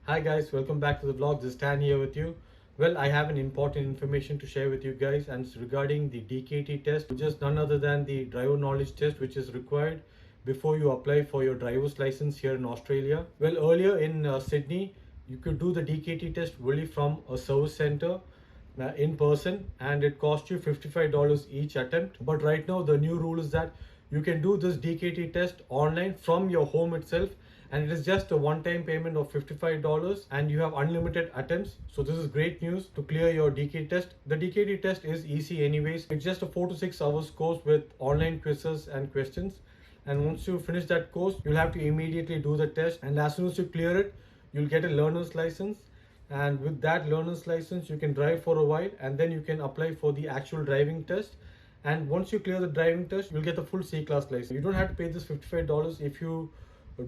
Hi guys, welcome back to the vlog. This is Stan here with you. Well, I have an important information to share with you guys, and it's regarding the DKT test, which is none other than the driver knowledge test, which is required before you apply for your driver's license here in Australia. Well, earlier in Sydney, you could do the DKT test only from a service center in person, and it cost you $55 each attempt. But right now the new rule is that you can do this DKT test online from your home itself, and it is just a one-time payment of $55 and you have unlimited attempts. So this is great news to clear your DKT test. The DKT test is easy anyways. It's just a 4 to 6 hours course with online quizzes and questions, and once you finish that course you'll have to immediately do the test, and as soon as you clear it you'll get a learner's license, and with that learner's license you can drive for a while and then you can apply for the actual driving test. And once you clear the driving test you'll get the full C class license. You don't have to pay this $55 if you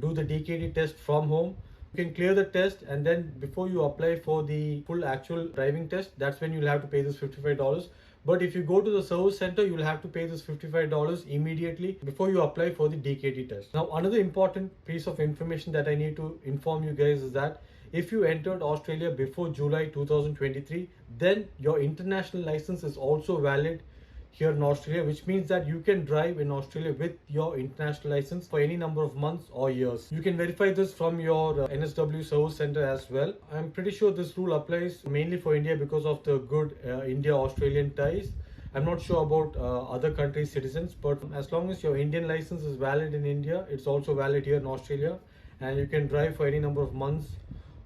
do the DKT test from home. You can clear the test, and then before you apply for the full actual driving test, that's when you'll have to pay this $55. But if you go to the service center, you'll have to pay this $55 immediately before you apply for the DKT test. Now, another important piece of information that I need to inform you guys is that if you entered Australia before July 2023, then your international license is also valid here in Australia, which means that you can drive in Australia with your international license for any number of months or years. You can verify this from your NSW service center as well. I'm pretty sure this rule applies mainly for India because of the good India-Australian ties. I'm not sure about other countries' citizens, but as long as your Indian license is valid in India, it's also valid here in Australia, and you can drive for any number of months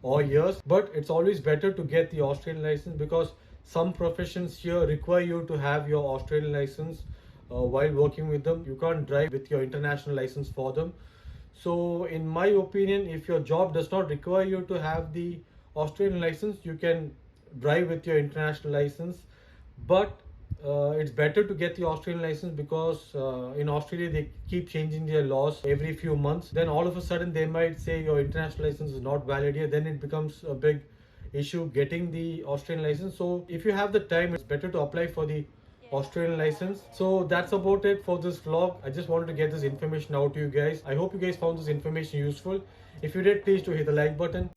or years. But it's always better to get the Australian license because some professions here require you to have your Australian license while working with them. You can't drive with your international license for them. So in my opinion, if your job does not require you to have the Australian license, you can drive with your international license. But it's better to get the Australian license because in Australia they keep changing their laws every few months. Then all of a sudden they might say your international license is not valid here. Then it becomes a big issue getting the Australian license. So if you have the time, it's better to apply for the Australian license. So that's about it for this vlog. I just wanted to get this information out to you guys. I hope you guys found this information useful. If you did, please do hit the like button.